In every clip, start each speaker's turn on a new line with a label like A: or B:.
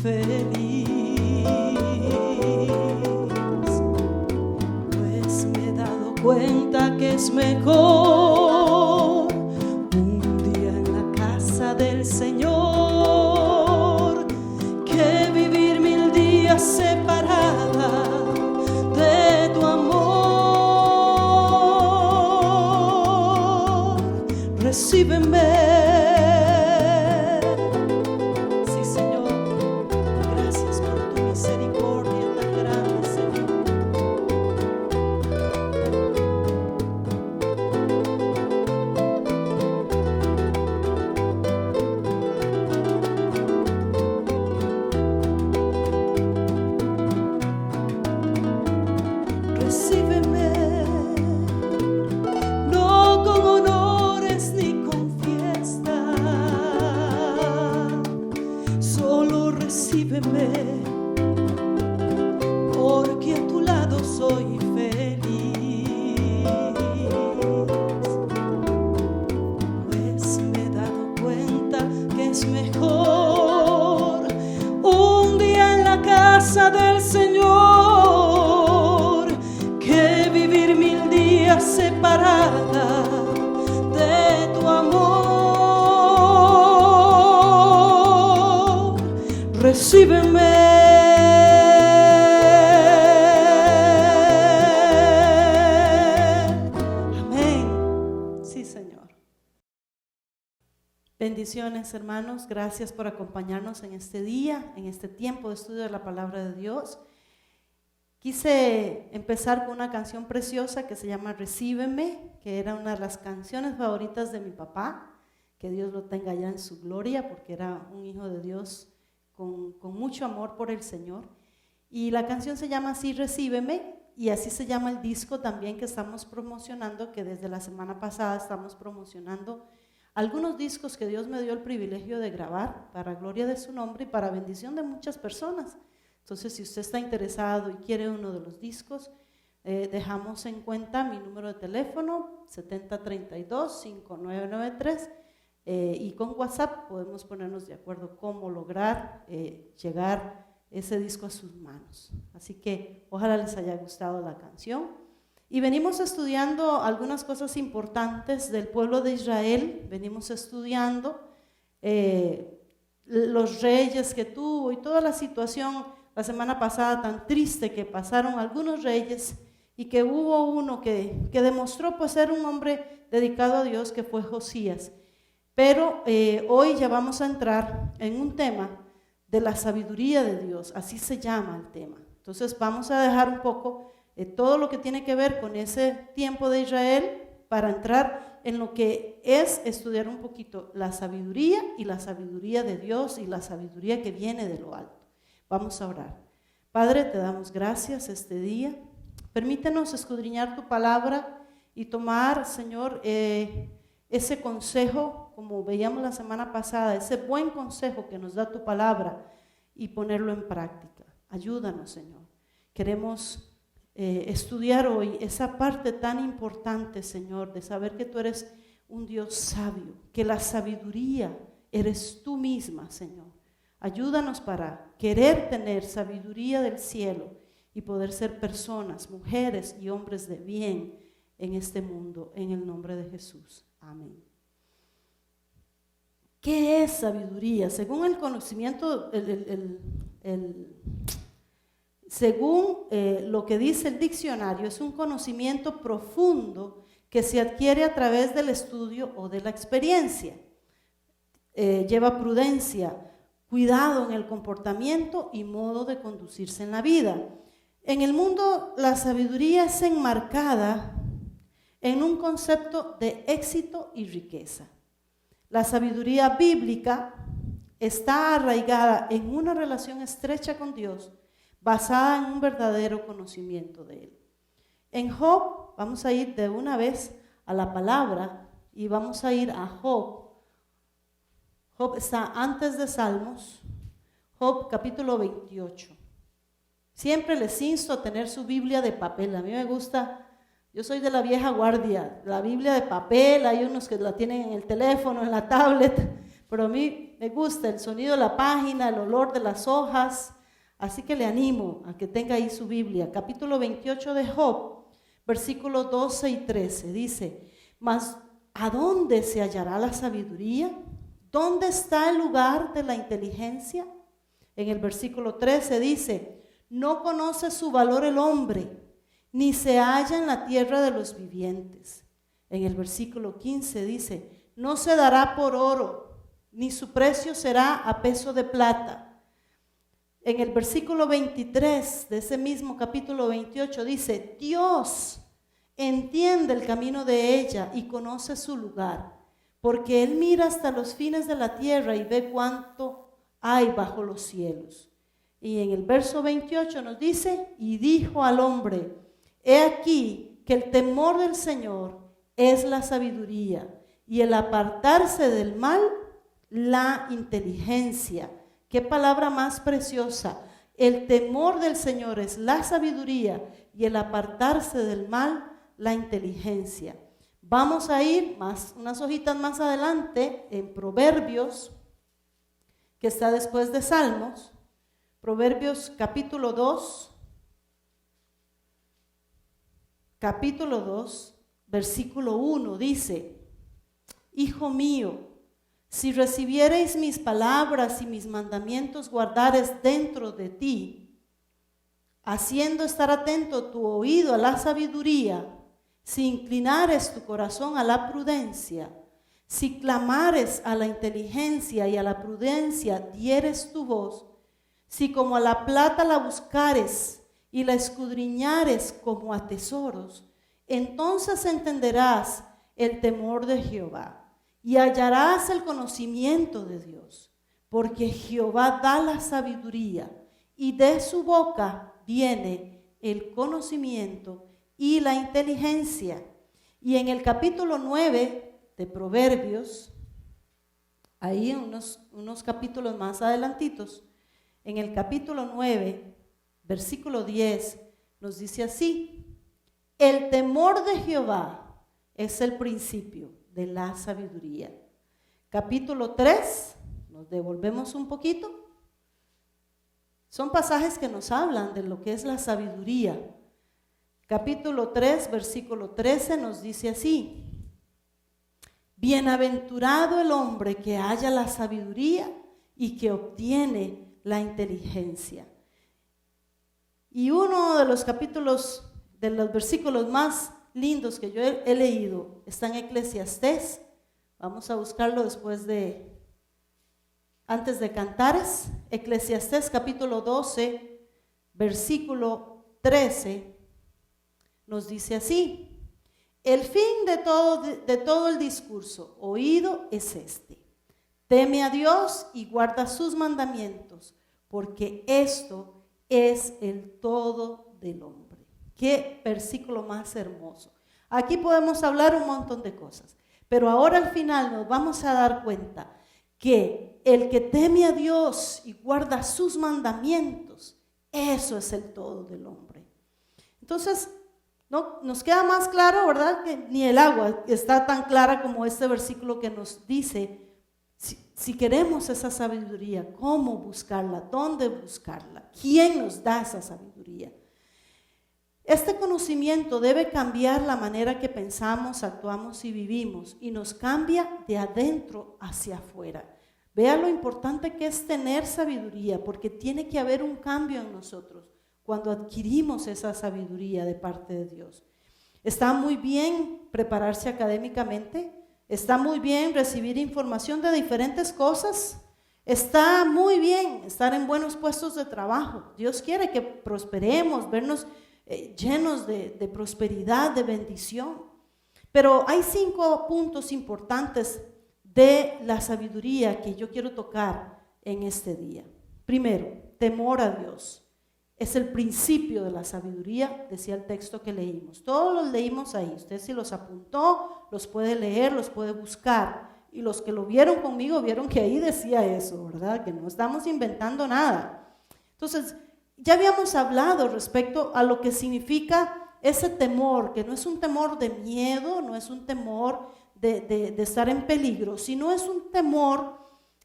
A: feliz, pues me he dado cuenta que es mejor un día en la casa del Señor que vivir 1000 días separada de tu amor. Recíbeme. Porque a tu lado soy feliz, pues me he dado cuenta que es mejor un día en la casa del Señor que vivir 1000 días separada de tu amor. Recíbeme. Bendiciones, hermanos, gracias por acompañarnos en este día, en este tiempo de estudio de la palabra de Dios. Quise empezar con una canción preciosa que se llama Recíbeme, que era una de las canciones favoritas de mi papá, que Dios lo tenga ya en su gloria, porque era un hijo de Dios con mucho amor por el Señor. Y la canción se llama así, Recíbeme, y así se llama el disco también que estamos promocionando, que desde la semana pasada estamos promocionando algunos discos que Dios me dio el privilegio de grabar para gloria de su nombre y para bendición de muchas personas. Entonces, si usted está interesado y quiere uno de los discos, dejamos en cuenta mi número de teléfono, 7032-5993, y con WhatsApp podemos ponernos de acuerdo cómo lograr llegar ese disco a sus manos. Así que ojalá les haya gustado la canción. Y venimos estudiando algunas cosas importantes del pueblo de Israel, venimos estudiando los reyes que tuvo y toda la situación la semana pasada tan triste que pasaron algunos reyes y que hubo uno que demostró pues ser un hombre dedicado a Dios, que fue Josías. Pero hoy ya vamos a entrar en un tema de la sabiduría de Dios, así se llama el tema. Entonces vamos a dejar un poco todo lo que tiene que ver con ese tiempo de Israel para entrar en lo que es estudiar un poquito la sabiduría y la sabiduría de Dios y la sabiduría que viene de lo alto. Vamos a orar. Padre, te damos gracias este día. Permítenos escudriñar tu palabra y tomar, Señor, ese consejo, como veíamos la semana pasada, ese buen consejo que nos da tu palabra y ponerlo en práctica. Ayúdanos, Señor. Queremos estudiar hoy esa parte tan importante, Señor, de saber que tú eres un Dios sabio, que la sabiduría eres tú misma, Señor. Ayúdanos para querer tener sabiduría del cielo y poder ser personas, mujeres y hombres de bien en este mundo, en el nombre de Jesús. Amén. ¿Qué es sabiduría? Según el conocimiento, según lo que dice el diccionario, es un conocimiento profundo que se adquiere a través del estudio o de la experiencia. Lleva prudencia, cuidado en el comportamiento y modo de conducirse en la vida. En el mundo, la sabiduría es enmarcada en un concepto de éxito y riqueza. La sabiduría bíblica está arraigada en una relación estrecha con Dios, basada en un verdadero conocimiento de Él. En Job, vamos a ir de una vez a la palabra y vamos a ir a Job. Job está antes de Salmos, Job capítulo 28. Siempre les insto a tener su Biblia de papel. A mí me gusta, yo soy de la vieja guardia, la Biblia de papel, hay unos que la tienen en el teléfono, en la tablet, pero a mí me gusta el sonido de la página, el olor de las hojas, así que le animo a que tenga ahí su Biblia. Capítulo 28 de Job, versículos 12 y 13, dice: mas ¿a dónde se hallará la sabiduría? ¿Dónde está el lugar de la inteligencia? En el versículo 13 dice: no conoce su valor el hombre, ni se halla en la tierra de los vivientes. En el versículo 15 dice: no se dará por oro, ni su precio será a peso de plata. En el versículo 23 de ese mismo capítulo 28 dice: Dios entiende el camino de ella y conoce su lugar, porque Él mira hasta los fines de la tierra y ve cuánto hay bajo los cielos. Y en el verso 28 nos dice: y dijo al hombre: he aquí que el temor del Señor es la sabiduría, y el apartarse del mal, la inteligencia. Qué palabra más preciosa. El temor del Señor es la sabiduría, y el apartarse del mal, la inteligencia. Vamos a ir unas hojitas más adelante en Proverbios, que está después de Salmos. Proverbios capítulo 2, versículo 1 dice: hijo mío, si recibiereis mis palabras y mis mandamientos guardares dentro de ti, haciendo estar atento tu oído a la sabiduría, si inclinares tu corazón a la prudencia, si clamares a la inteligencia y a la prudencia dieres tu voz, si como a la plata la buscares y la escudriñares como a tesoros, entonces entenderás el temor de Jehová y hallarás el conocimiento de Dios, porque Jehová da la sabiduría y de su boca viene el conocimiento y la inteligencia. Y en el capítulo 9 de Proverbios, ahí unos capítulos más adelantitos, en el capítulo 9, versículo 10, nos dice así: el temor de Jehová es el principio de la sabiduría. Capítulo 3, nos devolvemos un poquito. Son pasajes que nos hablan de lo que es la sabiduría. Capítulo 3, versículo 13 nos dice así: bienaventurado el hombre que halla la sabiduría y que obtiene la inteligencia. Y uno de los capítulos, de los versículos más lindos que yo he leído, está en Eclesiastés. Vamos a buscarlo antes de Cantares. Eclesiastés capítulo 12, versículo 13, nos dice así: el fin de todo el discurso oído es este: teme a Dios y guarda sus mandamientos, porque esto es el todo del hombre. Qué versículo más hermoso. Aquí podemos hablar un montón de cosas, pero ahora al final nos vamos a dar cuenta que el que teme a Dios y guarda sus mandamientos, eso es el todo del hombre. Entonces, no, nos queda más claro, ¿verdad? Que ni el agua está tan clara como este versículo que nos dice: si queremos esa sabiduría, ¿cómo buscarla? ¿Dónde buscarla? ¿Quién nos da esa sabiduría? Este conocimiento debe cambiar la manera que pensamos, actuamos y vivimos, y nos cambia de adentro hacia afuera. Vea lo importante que es tener sabiduría, porque tiene que haber un cambio en nosotros cuando adquirimos esa sabiduría de parte de Dios. Está muy bien prepararse académicamente, está muy bien recibir información de diferentes cosas, está muy bien estar en buenos puestos de trabajo. Dios quiere que prosperemos, vernos llenos de prosperidad, de bendición. Pero hay 5 puntos importantes de la sabiduría que yo quiero tocar en este día. Primero, temor a Dios. Es el principio de la sabiduría, decía el texto que leímos. Todos los leímos ahí. Usted si los apuntó, los puede leer, los puede buscar. Y los que lo vieron conmigo vieron que ahí decía eso, ¿verdad? Que no estamos inventando nada. Entonces, ya habíamos hablado respecto a lo que significa ese temor, que no es un temor de miedo, no es un temor de estar en peligro, sino es un temor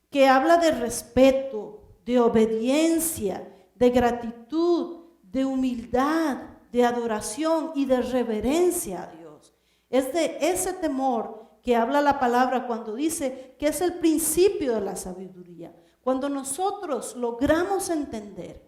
A: que habla de respeto, de obediencia, de gratitud, de humildad, de adoración y de reverencia a Dios. Es de ese temor que habla la palabra cuando dice que es el principio de la sabiduría. Cuando nosotros logramos entender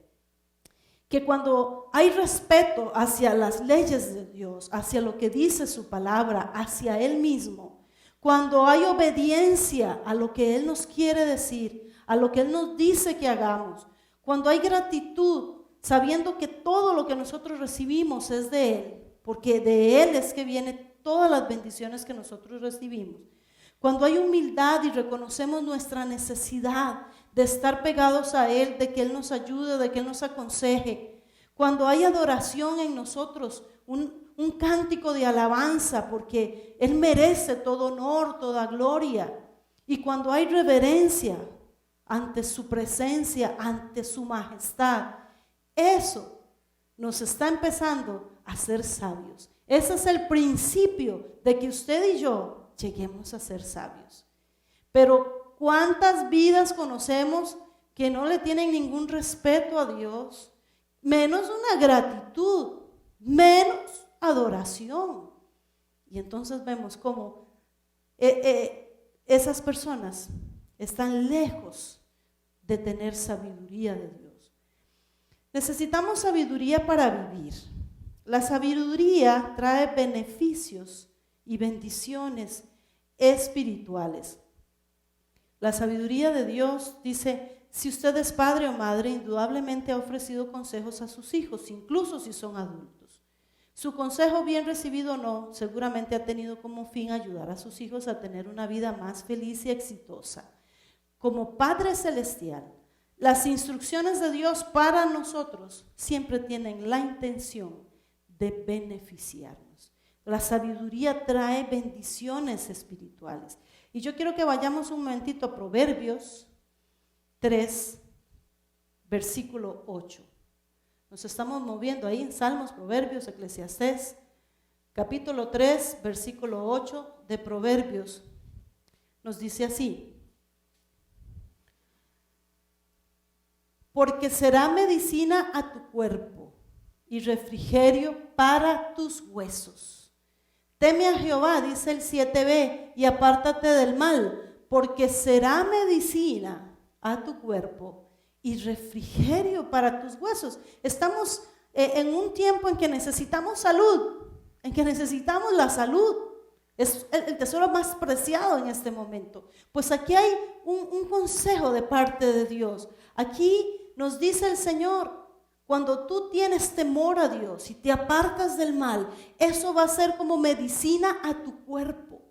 A: que cuando hay respeto hacia las leyes de Dios, hacia lo que dice su palabra, hacia Él mismo, cuando hay obediencia a lo que Él nos quiere decir, a lo que Él nos dice que hagamos, cuando hay gratitud, sabiendo que todo lo que nosotros recibimos es de Él, porque de Él es que vienen todas las bendiciones que nosotros recibimos. Cuando hay humildad y reconocemos nuestra necesidad de estar pegados a Él, de que Él nos ayude, de que Él nos aconseje. Cuando hay adoración en nosotros, un cántico de alabanza, porque Él merece todo honor, toda gloria. Y cuando hay reverencia ante su presencia, ante su majestad, eso nos está empezando a ser sabios. Ese es el principio de que usted y yo lleguemos a ser sabios. Pero ¿cuántas vidas conocemos que no le tienen ningún respeto a Dios? Menos una gratitud, menos adoración. Y entonces vemos cómo esas personas están lejos de tener sabiduría de Dios. Necesitamos sabiduría para vivir. La sabiduría trae beneficios y bendiciones espirituales. La sabiduría de Dios dice, si usted es padre o madre, indudablemente ha ofrecido consejos a sus hijos, incluso si son adultos. Su consejo, bien recibido o no, seguramente ha tenido como fin ayudar a sus hijos a tener una vida más feliz y exitosa. Como Padre Celestial, las instrucciones de Dios para nosotros siempre tienen la intención de beneficiarnos. La sabiduría trae bendiciones espirituales. Y yo quiero que vayamos un momentito a Proverbios 3, versículo 8. Nos estamos moviendo ahí en Salmos, Proverbios, Eclesiastés, capítulo 3, versículo 8 de Proverbios. Nos dice así: porque será medicina a tu cuerpo y refrigerio para tus huesos. Teme a Jehová, dice el 7b, y apártate del mal, porque será medicina a tu cuerpo y refrigerio para tus huesos. Estamos en un tiempo en que necesitamos salud, en que necesitamos la salud. Es el tesoro más preciado en este momento. Pues aquí hay un consejo de parte de Dios. Aquí nos dice el Señor, cuando tú tienes temor a Dios y te apartas del mal, eso va a ser como medicina a tu cuerpo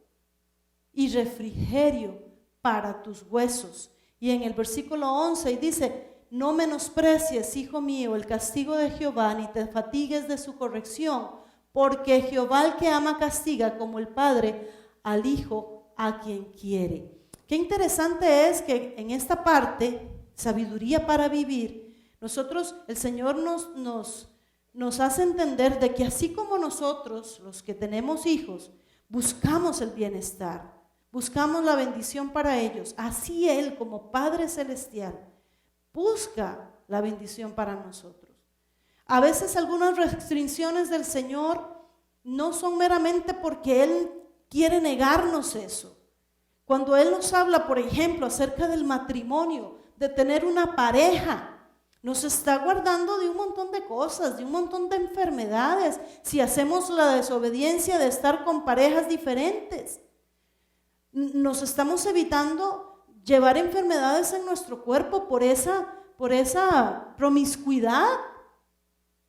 A: y refrigerio para tus huesos. Y en el versículo 11 dice, no menosprecies, hijo mío, el castigo de Jehová, ni te fatigues de su corrección, porque Jehová al que ama castiga como el padre al hijo a quien quiere. Qué interesante es que en esta parte, sabiduría para vivir, nosotros, el Señor nos hace entender de que así como nosotros, los que tenemos hijos, buscamos el bienestar, buscamos la bendición para ellos, así Él como Padre Celestial busca la bendición para nosotros. A veces algunas restricciones del Señor no son meramente porque Él quiere negarnos eso. Cuando Él nos habla, por ejemplo, acerca del matrimonio, de tener una pareja, nos está guardando de un montón de cosas, de un montón de enfermedades, si hacemos la desobediencia de estar con parejas diferentes. Nos estamos evitando llevar enfermedades en nuestro cuerpo por esa promiscuidad.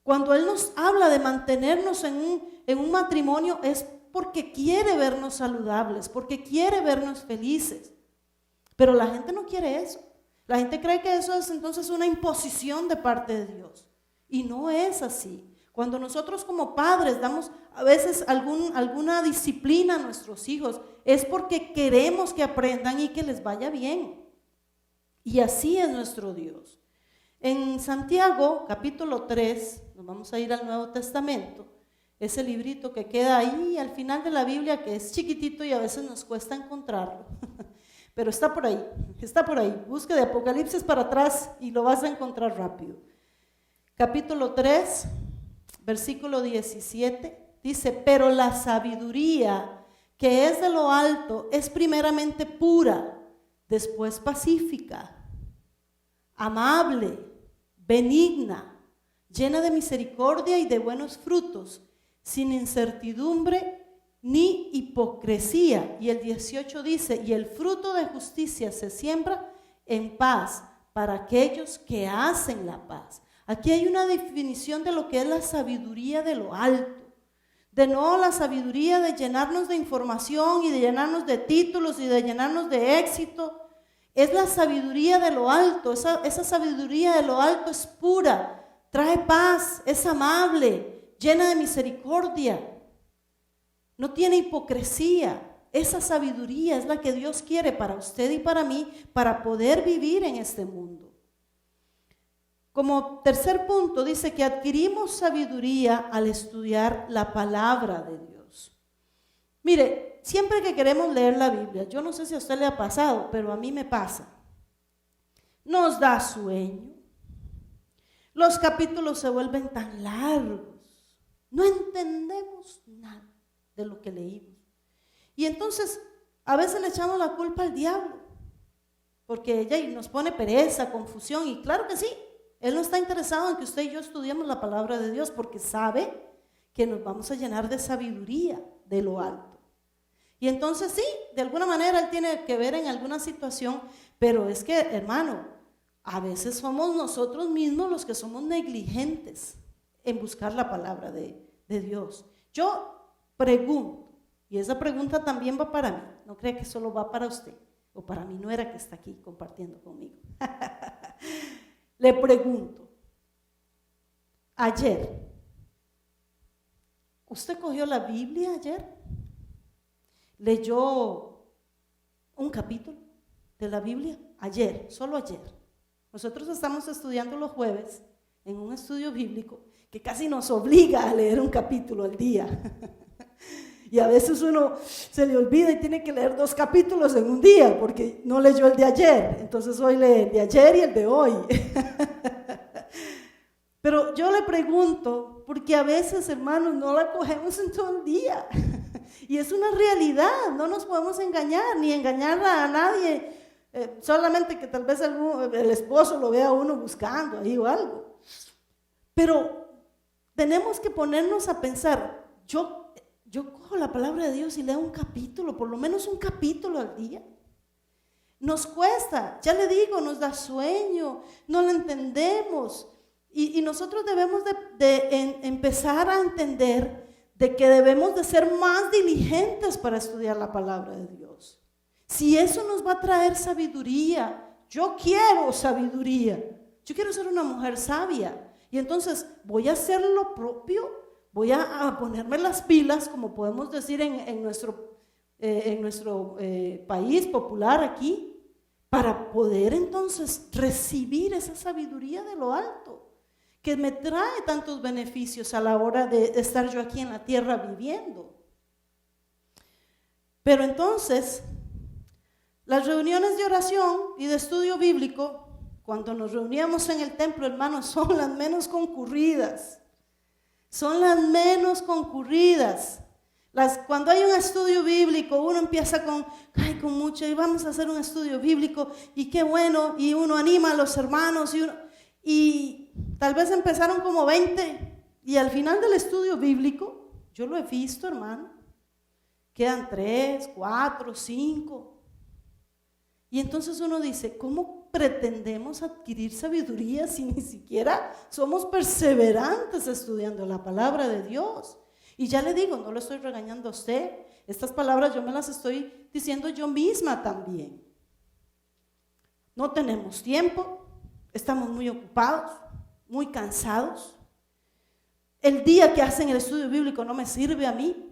A: Cuando Él nos habla de mantenernos en un matrimonio es porque quiere vernos saludables, porque quiere vernos felices. Pero la gente no quiere eso. La gente cree que eso es entonces una imposición de parte de Dios. Y no es así. Cuando nosotros como padres damos a veces alguna disciplina a nuestros hijos, es porque queremos que aprendan y que les vaya bien. Y así es nuestro Dios. En Santiago, capítulo 3, nos vamos a ir al Nuevo Testamento, ese librito que queda ahí al final de la Biblia, que es chiquitito y a veces nos cuesta encontrarlo. Pero está por ahí, está por ahí. Busque de Apocalipsis para atrás y lo vas a encontrar rápido. Capítulo 3, versículo 17, dice, pero la sabiduría que es de lo alto es primeramente pura, después pacífica, amable, benigna, llena de misericordia y de buenos frutos, sin incertidumbre ni hipocresía. Y el 18 dice, y el fruto de justicia se siembra en paz para aquellos que hacen la paz. Aquí hay una definición de lo que es la sabiduría de lo alto. De no la sabiduría de llenarnos de información y de llenarnos de títulos y de llenarnos de éxito. Es la sabiduría de lo alto. Esa sabiduría de lo alto es pura, trae paz, es amable, llena de misericordia. No tiene hipocresía. Esa sabiduría es la que Dios quiere para usted y para mí, para poder vivir en este mundo. Como tercer punto, dice que adquirimos sabiduría al estudiar la palabra de Dios. Mire, siempre que queremos leer la Biblia, yo no sé si a usted le ha pasado, pero a mí me pasa. Nos da sueño. Los capítulos se vuelven tan largos. No entendemos nada de lo que leímos. Y entonces a veces le echamos la culpa al diablo, porque ella nos pone pereza, confusión, y claro que sí, él no está interesado en que usted y yo estudiemos la palabra de Dios, porque sabe que nos vamos a llenar de sabiduría de lo alto. Y entonces sí, de alguna manera él tiene que ver en alguna situación, pero es que, hermano, a veces somos nosotros mismos los que somos negligentes en buscar la palabra de Dios. Yo pregunto, y esa pregunta también va para mí, no cree que solo va para usted, o para mi nuera que está aquí compartiendo conmigo. Le pregunto, ayer, ¿usted cogió la Biblia ayer? ¿Leyó un capítulo de la Biblia? Ayer, solo ayer. Nosotros estamos estudiando los jueves en un estudio bíblico que casi nos obliga a leer un capítulo al día. Y a veces uno se le olvida y tiene que leer 2 capítulos en un día porque no leyó el de ayer. Entonces hoy lee el de ayer y el de hoy. Pero yo le pregunto, porque a veces, hermanos, no la cogemos en todo el día. Y es una realidad, no nos podemos engañar, ni engañar a nadie. Solamente que tal vez el esposo lo vea a uno buscando ahí o algo. Pero tenemos que ponernos a pensar, yo cojo la palabra de Dios y leo un capítulo, por lo menos un capítulo al día. Nos cuesta, ya le digo, nos da sueño, no lo entendemos. Y nosotros debemos de empezar a entender de que debemos de ser más diligentes para estudiar la palabra de Dios. Si eso nos va a traer sabiduría, yo quiero sabiduría, yo quiero ser una mujer sabia. Y entonces voy a hacer lo propio. Voy a ponerme las pilas, como podemos decir en nuestro país popular aquí, para poder entonces recibir esa sabiduría de lo alto, que me trae tantos beneficios a la hora de estar yo aquí en la tierra viviendo. Pero entonces, las reuniones de oración y de estudio bíblico, cuando nos reuníamos en el templo, hermanos, son las menos concurridas. Son las menos concurridas. Cuando hay un estudio bíblico, uno empieza con mucho, y vamos a hacer un estudio bíblico, y qué bueno, y uno anima a los hermanos, y tal vez empezaron como 20, y al final del estudio bíblico, yo lo he visto, hermano, quedan 3, 4, 5, y entonces uno dice, ¿cómo pretendemos adquirir sabiduría si ni siquiera somos perseverantes estudiando la palabra de Dios? Y ya le digo, no lo estoy regañando a usted, estas palabras yo me las estoy diciendo yo misma también. No tenemos tiempo, estamos muy ocupados, muy cansados. El día que hacen el estudio bíblico no me sirve a mí.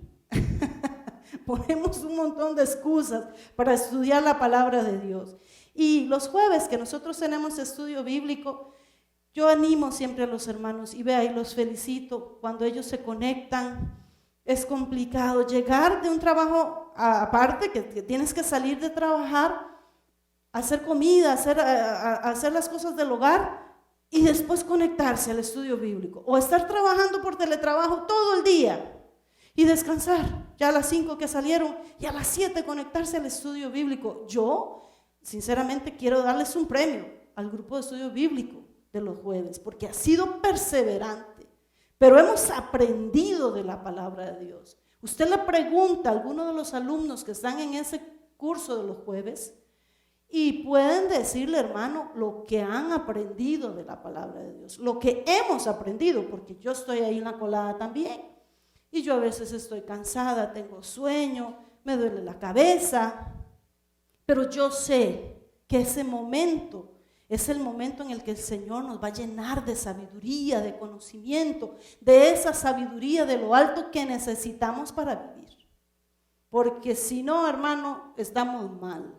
A: Ponemos un montón de excusas para estudiar la palabra de Dios. Y los jueves que nosotros tenemos estudio bíblico, yo animo siempre a los hermanos y vea y los felicito cuando ellos se conectan. Es complicado llegar de un trabajo aparte, que tienes que salir de trabajar hacer comida, hacer las cosas del hogar y después conectarse al estudio bíblico. O estar trabajando por teletrabajo todo el día y descansar. Ya a las 5 que salieron y a las 7 conectarse al estudio bíblico. Yo, sinceramente, quiero darles un premio al grupo de estudio bíblico de los jueves, porque ha sido perseverante, pero hemos aprendido de la palabra de Dios. Usted le pregunta a alguno de los alumnos que están en ese curso de los jueves y pueden decirle, hermano, lo que han aprendido de la palabra de Dios, lo que hemos aprendido, porque yo estoy ahí en la colada también. Y yo a veces estoy cansada, tengo sueño, me duele la cabeza, pero yo sé que ese momento es el momento en el que el Señor nos va a llenar de sabiduría, de conocimiento, de esa sabiduría de lo alto que necesitamos para vivir. Porque si no, hermano, estamos mal,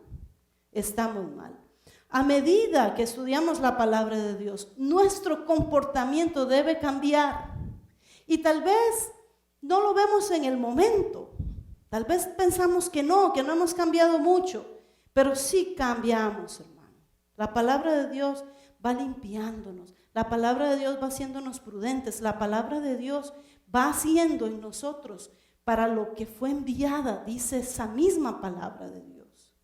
A: estamos mal. A medida que estudiamos la palabra de Dios, nuestro comportamiento debe cambiar. Y tal vez no lo vemos en el momento. Tal vez pensamos que no hemos cambiado mucho, pero sí cambiamos, hermano. La palabra de Dios va limpiándonos, la palabra de Dios va haciéndonos prudentes, la palabra de Dios va haciendo en nosotros para lo que fue enviada, dice esa misma palabra de Dios.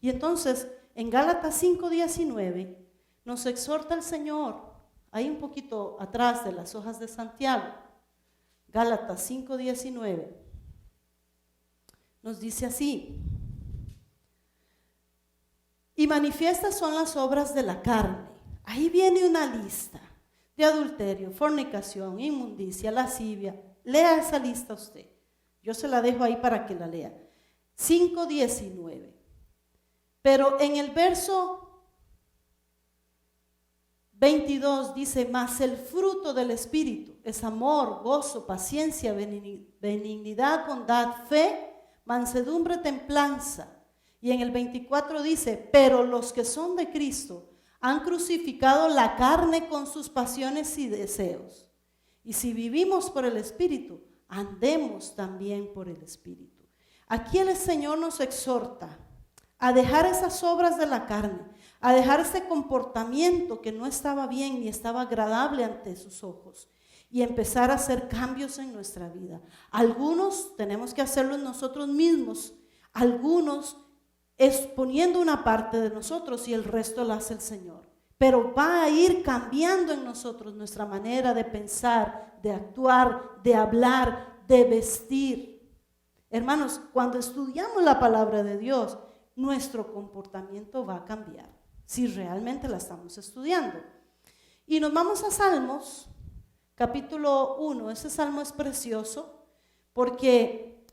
A: Y entonces, en Gálatas 5:19, nos exhorta el Señor, ahí un poquito atrás de las hojas de Santiago, Gálatas 5:19, nos dice así: y manifiestas son las obras de la carne. Ahí viene una lista de adulterio, fornicación, inmundicia, lascivia. Lea esa lista usted. Yo se la dejo ahí para que la lea. 5:19. Pero en el verso 22 dice, mas el fruto del Espíritu es amor, gozo, paciencia, benignidad, bondad, fe, mansedumbre, templanza. Y en el 24 dice, pero los que son de Cristo han crucificado la carne con sus pasiones y deseos. Y si vivimos por el Espíritu, andemos también por el Espíritu. Aquí el Señor nos exhorta a dejar esas obras de la carne, a dejar ese comportamiento que no estaba bien ni estaba agradable ante sus ojos y empezar a hacer cambios en nuestra vida. Algunos tenemos que hacerlo nosotros mismos, algunos es poniendo una parte de nosotros y el resto lo hace el Señor. Pero va a ir cambiando en nosotros nuestra manera de pensar, de actuar, de hablar, de vestir. Hermanos, cuando estudiamos la palabra de Dios, nuestro comportamiento va a cambiar, si realmente la estamos estudiando. Y nos vamos a Salmos, capítulo 1. Ese salmo es precioso porque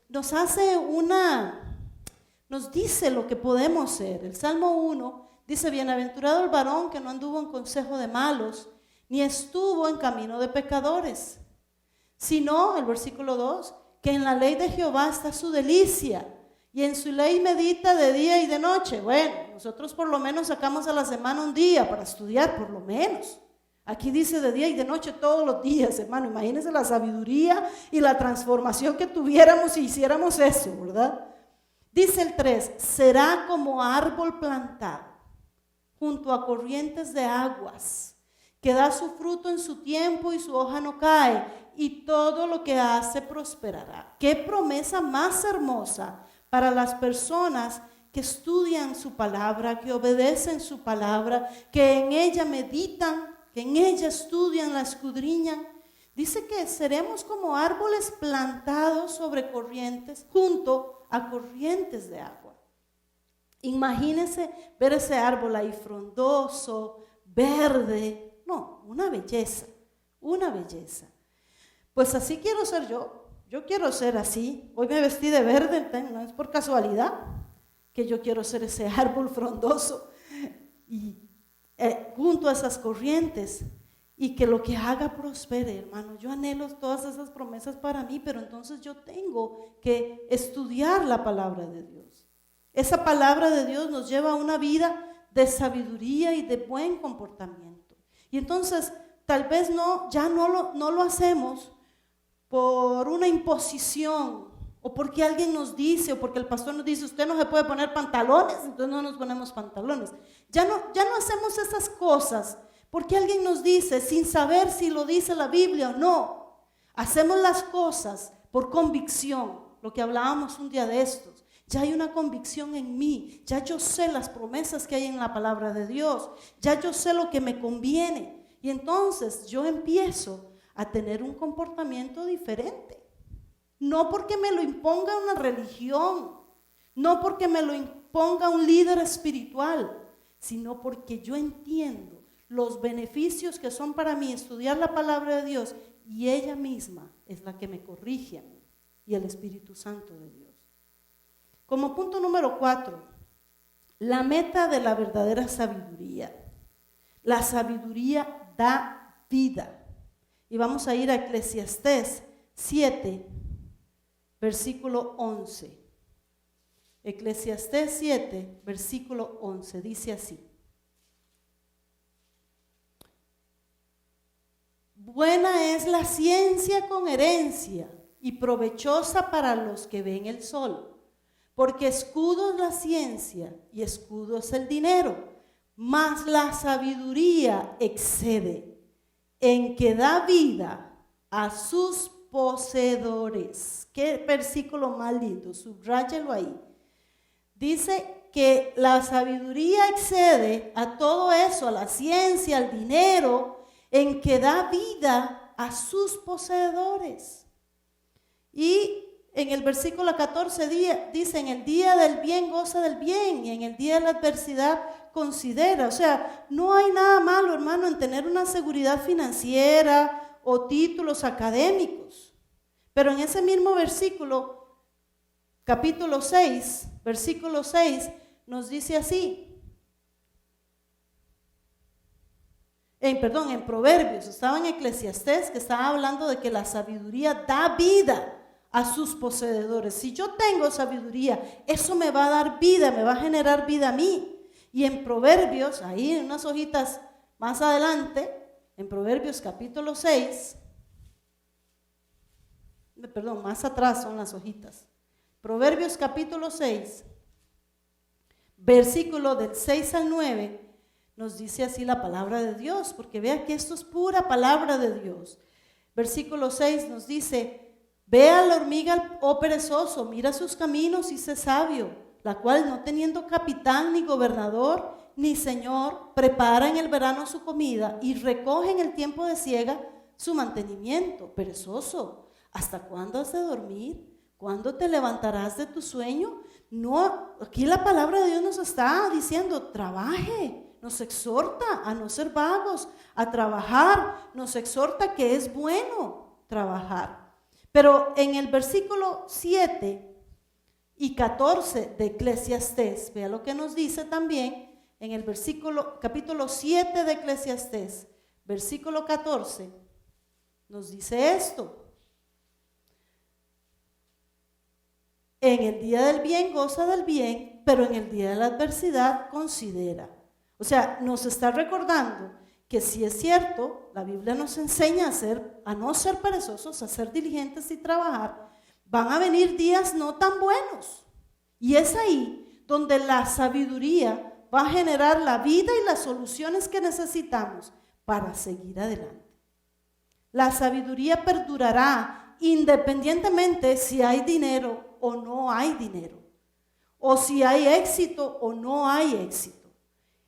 A: nos dice lo que podemos ser. El Salmo 1 dice, bienaventurado el varón que no anduvo en consejo de malos, ni estuvo en camino de pecadores, sino, el versículo 2, que en la ley de Jehová está su delicia, y en su ley medita de día y de noche. Bueno, nosotros por lo menos sacamos a la semana un día para estudiar, por lo menos. Aquí dice de día y de noche todos los días, hermano. Imagínense la sabiduría y la transformación que tuviéramos si hiciéramos eso, ¿verdad? Dice el 3, será como árbol plantado junto a corrientes de aguas, que da su fruto en su tiempo y su hoja no cae, y todo lo que hace prosperará. Qué promesa más hermosa para las personas que estudian su palabra, que obedecen su palabra, que en ella meditan, que en ella estudian, la escudriñan. Dice que seremos como árboles plantados sobre corrientes, junto a corrientes de agua. Imagínense ver ese árbol ahí frondoso, verde. No, una belleza, una belleza. Pues así quiero ser yo. Yo quiero ser así. Hoy me vestí de verde, no es por casualidad que yo quiero ser ese árbol frondoso y junto a esas corrientes, y que lo que haga prospere, hermano. Yo anhelo todas esas promesas para mí, pero entonces yo tengo que estudiar la palabra de Dios. Esa palabra de Dios nos lleva a una vida de sabiduría y de buen comportamiento. Y entonces tal vez no lo hacemos por una imposición o porque alguien nos dice, o porque el pastor nos dice, usted no se puede poner pantalones, entonces no nos ponemos pantalones. Ya no hacemos esas cosas porque alguien nos dice sin saber si lo dice la Biblia o no. Hacemos las cosas por convicción, lo que hablábamos un día de estos. Ya hay una convicción en mí, ya yo sé las promesas que hay en la palabra de Dios, ya yo sé lo que me conviene. Y entonces yo empiezo a tener un comportamiento diferente. No porque me lo imponga una religión, no porque me lo imponga un líder espiritual, sino porque yo entiendo los beneficios que son para mí estudiar la palabra de Dios, y ella misma es la que me corrige a mí, y el Espíritu Santo de Dios. Como punto número 4, la meta de la verdadera sabiduría. La sabiduría da vida. Y vamos a ir a Eclesiastés 7, versículo 11. Eclesiastés 7, versículo 11, dice así: buena es la ciencia con herencia y provechosa para los que ven el sol, porque escudo es la ciencia y escudo es el dinero, mas la sabiduría excede, en que da vida a sus poseedores. Qué versículo más lindo, subráyelo ahí. Dice que la sabiduría excede a todo eso, a la ciencia, al dinero, en que da vida a sus poseedores. Y en el versículo 14 dice, en el día del bien goza del bien, y en el día de la adversidad considera. O sea, no hay nada malo, hermano, en tener una seguridad financiera o títulos académicos. Pero en ese mismo versículo, capítulo 6, versículo 6, nos dice así. En Proverbios, estaba en Eclesiastés, que estaba hablando de que la sabiduría da vida a sus poseedores. Si yo tengo sabiduría, eso me va a dar vida, me va a generar vida a mí. Y en Proverbios, ahí en unas hojitas más adelante, en Proverbios capítulo 6, más atrás son las hojitas. Proverbios capítulo 6, versículo del 6 al 9, nos dice así la palabra de Dios, porque vea que esto es pura palabra de Dios. Versículo 6 nos dice: ve a la hormiga, oh perezoso, mira sus caminos y sé sabio, la cual no teniendo capitán ni gobernador ni señor, prepara en el verano su comida y recoge en el tiempo de siega su mantenimiento. Perezoso, ¿hasta cuándo has de dormir? ¿Cuándo te levantarás de tu sueño? No, aquí la palabra de Dios nos está diciendo: trabaje. Nos exhorta a no ser vagos, a trabajar, nos exhorta que es bueno trabajar. Pero en el versículo 7 y 14 de Eclesiastés, vea lo que nos dice también en el capítulo 7 de Eclesiastés, versículo 14, nos dice esto: en el día del bien goza del bien, pero en el día de la adversidad considera. O sea, nos está recordando que si es cierto, la Biblia nos enseña a no ser perezosos, a ser diligentes y trabajar. Van a venir días no tan buenos. Y es ahí donde la sabiduría va a generar la vida y las soluciones que necesitamos para seguir adelante. La sabiduría perdurará independientemente si hay dinero o no hay dinero, o si hay éxito o no hay éxito.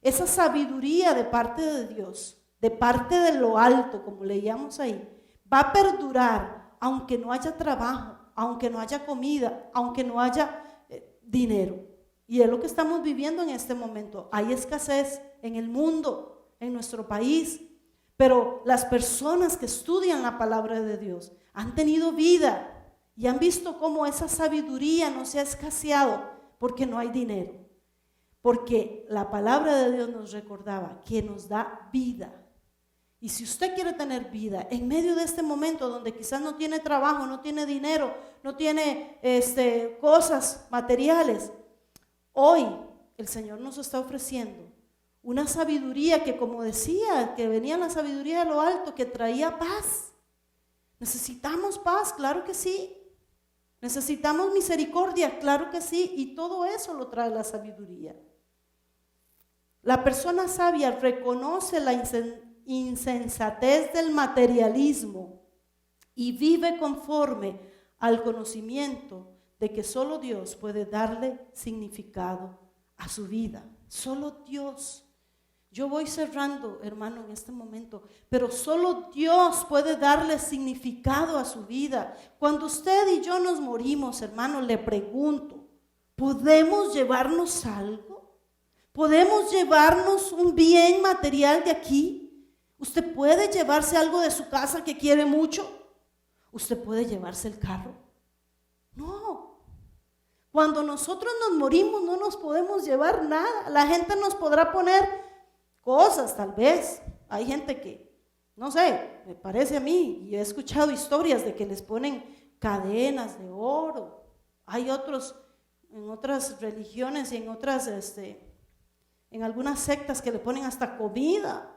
A: Esa sabiduría de parte de Dios, de parte de lo alto, como leíamos ahí, va a perdurar aunque no haya trabajo, aunque no haya comida, aunque no haya dinero. Y es lo que estamos viviendo en este momento. Hay escasez en el mundo, en nuestro país, pero las personas que estudian la palabra de Dios han tenido vida y han visto cómo esa sabiduría no se ha escaseado porque no hay dinero. Porque la palabra de Dios nos recordaba que nos da vida. Y si usted quiere tener vida en medio de este momento donde quizás no tiene trabajo, no tiene dinero, no tiene cosas materiales, hoy el Señor nos está ofreciendo una sabiduría que, como decía, que venía la sabiduría de lo alto, que traía paz. Necesitamos paz, claro que sí. Necesitamos misericordia, claro que sí, y todo eso lo trae la sabiduría. La persona sabia reconoce la insensatez del materialismo y vive conforme al conocimiento de que solo Dios puede darle significado a su vida. Solo Dios. Yo voy cerrando, hermano, en este momento, pero solo Dios puede darle significado a su vida. Cuando usted y yo nos morimos, hermano, le pregunto, ¿podemos llevarnos algo? ¿Podemos llevarnos un bien material de aquí? ¿Usted puede llevarse algo de su casa que quiere mucho? ¿Usted puede llevarse el carro? No. Cuando nosotros nos morimos no nos podemos llevar nada. La gente nos podrá poner cosas, tal vez. Hay gente que, no sé, me parece a mí, y he escuchado historias de que les ponen cadenas de oro. Hay otros, en otras religiones y en otras, en algunas sectas que le ponen hasta comida,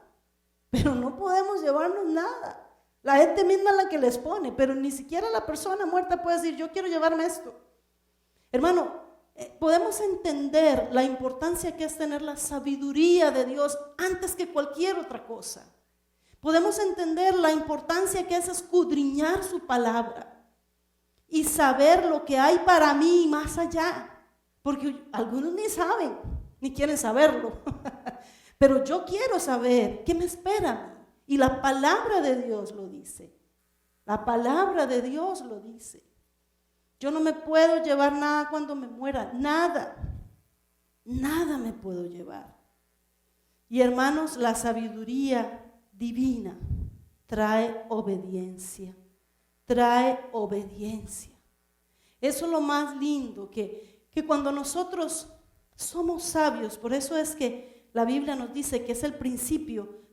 A: pero no podemos llevarnos nada. La gente misma es la que les pone, pero ni siquiera la persona muerta puede decir, yo quiero llevarme esto. Hermano, podemos entender la importancia que es tener la sabiduría de Dios antes que cualquier otra cosa. Podemos entender la importancia que es escudriñar su palabra y saber lo que hay para mí más allá, porque algunos ni saben, ni quieren saberlo, pero yo quiero saber qué me espera. Y la palabra de Dios lo dice. La palabra de Dios lo dice. Yo no me puedo llevar nada cuando me muera. Nada. Nada me puedo llevar. Y hermanos, la sabiduría divina trae obediencia. Trae obediencia. Eso es lo más lindo, que cuando nosotros somos sabios, por eso es que la Biblia nos dice que es el principio.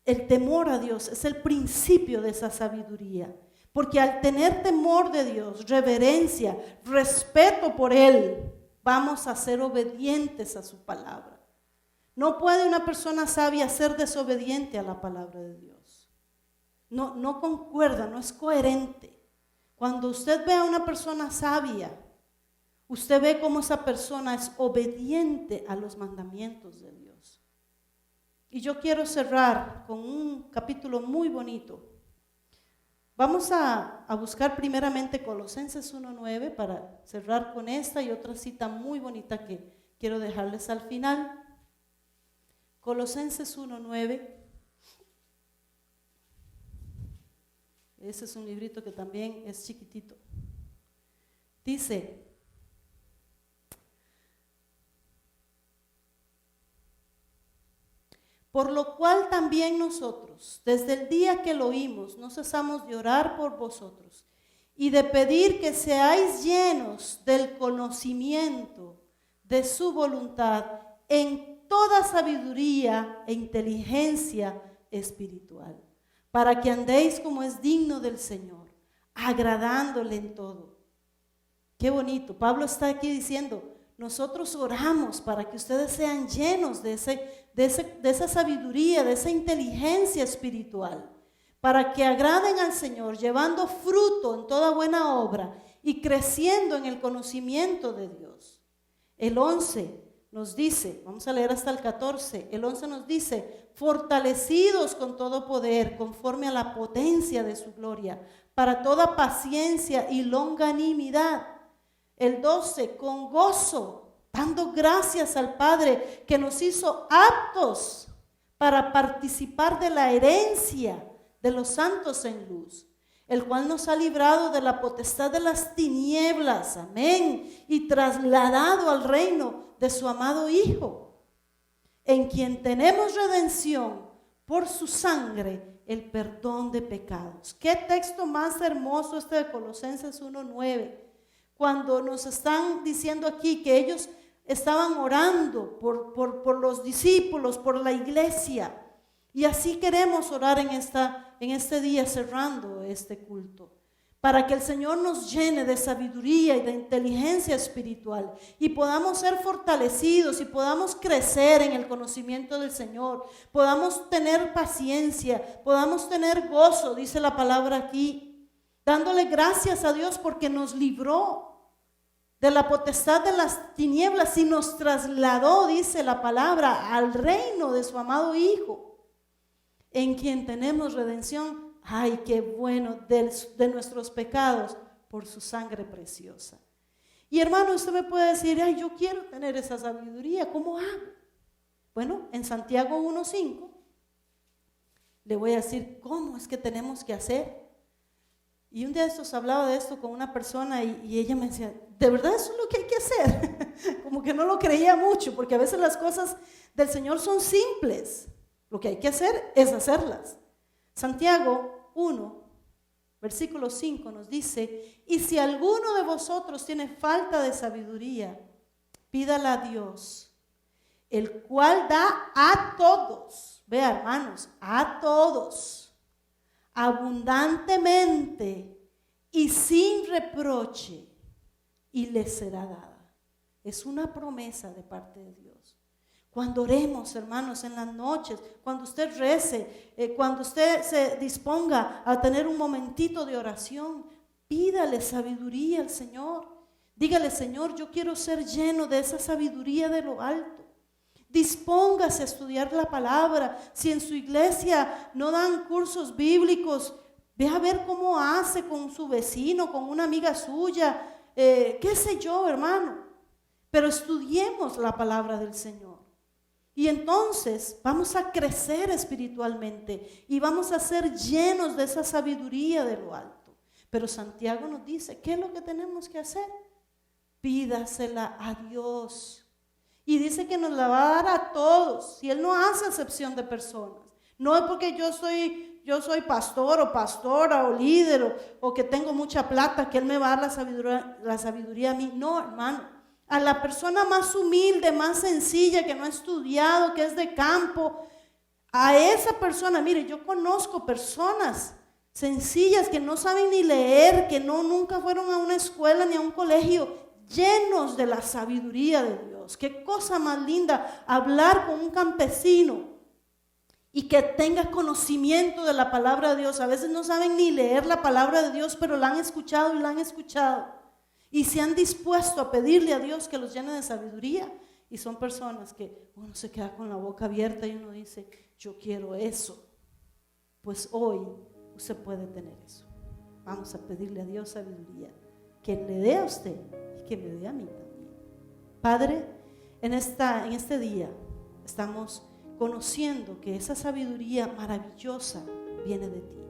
A: El temor a Dios es el principio de esa sabiduría, porque al tener temor de Dios, reverencia, respeto por Él, vamos a ser obedientes a su palabra. No puede una persona sabia ser desobediente a la palabra de Dios. No concuerda, no es coherente. Cuando usted ve a una persona sabia, usted ve cómo esa persona es obediente a los mandamientos de Dios. Y yo quiero cerrar con un capítulo muy bonito. Vamos a buscar primeramente Colosenses 1:9 para cerrar con esta y otra cita muy bonita que quiero dejarles al final. Colosenses 1:9. Ese es un librito que también es chiquitito. Dice: por lo cual también nosotros, desde el día que lo oímos, no cesamos de orar por vosotros y de pedir que seáis llenos del conocimiento de su voluntad en toda sabiduría e inteligencia espiritual, para que andéis como es digno del Señor, agradándole en todo. Qué bonito. Pablo está aquí diciendo, nosotros oramos para que ustedes sean llenos de esa sabiduría, de esa inteligencia espiritual, para que agraden al Señor, llevando fruto en toda buena obra y creciendo en el conocimiento de Dios. El 11 nos dice, vamos a leer hasta el 14, el 11 nos dice, fortalecidos con todo poder, conforme a la potencia de su gloria, para toda paciencia y longanimidad. El 12, con gozo, dando gracias al Padre que nos hizo aptos para participar de la herencia de los santos en luz, el cual nos ha librado de la potestad de las tinieblas, amén, y trasladado al reino de su amado Hijo, en quien tenemos redención por su sangre, el perdón de pecados. Qué texto más hermoso este de Colosenses 1:9. Cuando nos están diciendo aquí que ellos estaban orando por los discípulos, por la iglesia. Y así queremos orar en este día cerrando este culto. Para que el Señor nos llene de sabiduría y de inteligencia espiritual. Y podamos ser fortalecidos y podamos crecer en el conocimiento del Señor. Podamos tener paciencia, podamos tener gozo, dice la palabra aquí. dándole gracias a Dios porque nos libró de la potestad de las tinieblas y nos trasladó, dice la palabra, al reino de su amado Hijo, en quien tenemos redención. Ay, qué bueno, de nuestros pecados por su sangre preciosa. Y hermano, usted me puede decir, ay, yo quiero tener esa sabiduría, ¿cómo hago? Bueno, en Santiago 1:5 le voy a decir cómo es que tenemos que hacer. Y un día de estos hablaba de esto con una persona y ella me decía, ¿de verdad eso es lo que hay que hacer? Como que no lo creía mucho, porque a veces las cosas del Señor son simples. Lo que hay que hacer es hacerlas. Santiago 1, versículo 5 nos dice, y si alguno de vosotros tiene falta de sabiduría, pídala a Dios, el cual da a todos, vea hermanos, a todos, abundantemente y sin reproche, y les será dada. Es una promesa de parte de Dios. Cuando oremos, hermanos, en las noches, cuando usted rece, cuando usted se disponga a tener un momentito de oración, pídale sabiduría al Señor. Dígale, Señor, yo quiero ser lleno de esa sabiduría de lo alto. Dispóngase a estudiar la palabra. Si en su iglesia no dan cursos bíblicos, ve a ver cómo hace con su vecino, con una amiga suya, qué sé yo, hermano. Pero estudiemos la palabra del Señor. Y entonces vamos a crecer espiritualmente y vamos a ser llenos de esa sabiduría de lo alto. Pero Santiago nos dice, ¿qué es lo que tenemos que hacer? Pídasela a Dios. Y dice que nos la va a dar a todos. Y Él no hace excepción de personas. No es porque yo soy pastor o pastora o líder o que tengo mucha plata que Él me va a dar la sabiduría a mí. No, hermano. A la persona más humilde, más sencilla, que no ha estudiado, que es de campo, a esa persona, mire, yo conozco personas sencillas que no saben ni leer, que nunca fueron a una escuela ni a un colegio, llenos de la sabiduría de Dios. Qué cosa más linda hablar con un campesino y que tenga conocimiento de la palabra de Dios. A veces no saben ni leer la palabra de Dios, pero la han escuchado y la han escuchado. Y se han dispuesto a pedirle a Dios que los llene de sabiduría. Y son personas que uno se queda con la boca abierta y uno dice, yo quiero eso. Pues hoy usted puede tener eso. Vamos a pedirle a Dios sabiduría, que le dé a usted y que me dé a mí también. Padre, en este día estamos conociendo que esa sabiduría maravillosa viene de ti,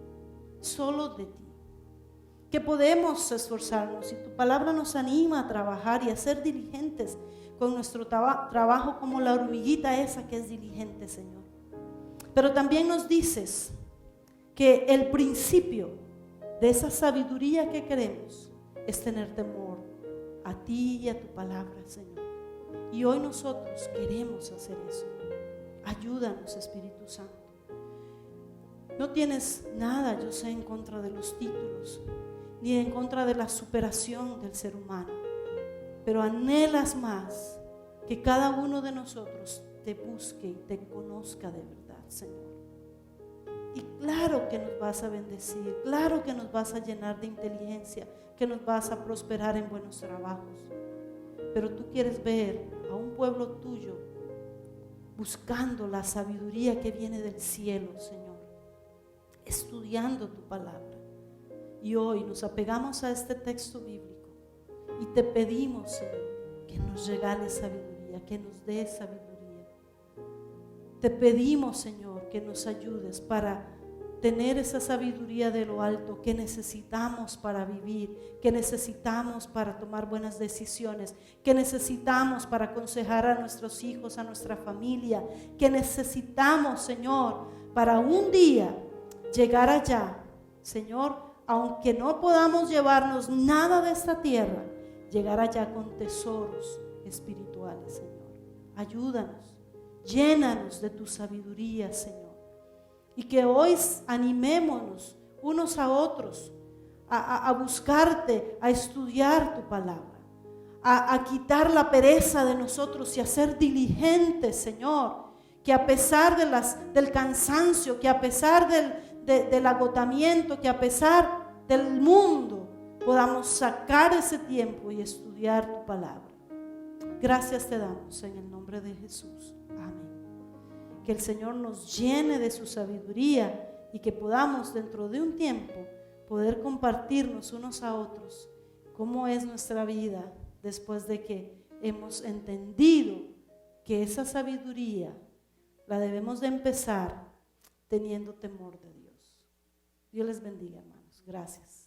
A: solo de ti. Que podemos esforzarnos y tu palabra nos anima a trabajar y a ser diligentes con nuestro trabajo como la hormiguita esa que es diligente, Señor. Pero también nos dices que el principio de esa sabiduría que queremos es tener temor a ti y a tu palabra, Señor. Y hoy nosotros queremos hacer eso. Ayúdanos, Espíritu Santo. No tienes nada, yo sé, en contra de los títulos, ni en contra de la superación del ser humano, pero anhelas más que cada uno de nosotros te busque y te conozca de verdad, Señor. Y claro que nos vas a bendecir, claro que nos vas a llenar de inteligencia, que nos vas a prosperar en buenos trabajos, pero tú quieres ver a un pueblo tuyo buscando la sabiduría que viene del cielo, Señor, estudiando tu palabra. Y hoy nos apegamos a este texto bíblico y te pedimos, Señor, que nos regales sabiduría, que nos des sabiduría. Te pedimos, Señor, que nos ayudes para tener esa sabiduría de lo alto que necesitamos para vivir, que necesitamos para tomar buenas decisiones, que necesitamos para aconsejar a nuestros hijos, a nuestra familia, que necesitamos, Señor, para un día llegar allá, Señor, aunque no podamos llevarnos nada de esta tierra, llegar allá con tesoros espirituales, Señor. Ayúdanos, llénanos de tu sabiduría, Señor. Y que hoy animémonos unos a otros a buscarte, a estudiar tu palabra, a quitar la pereza de nosotros y a ser diligentes, Señor. Que a pesar del cansancio, que a pesar del agotamiento, que a pesar del mundo, podamos sacar ese tiempo y estudiar tu palabra. Gracias te damos en el nombre de Jesús. Amén. Que el Señor nos llene de su sabiduría y que podamos dentro de un tiempo poder compartirnos unos a otros cómo es nuestra vida después de que hemos entendido que esa sabiduría la debemos de empezar teniendo temor de Dios. Dios les bendiga, hermanos. Gracias.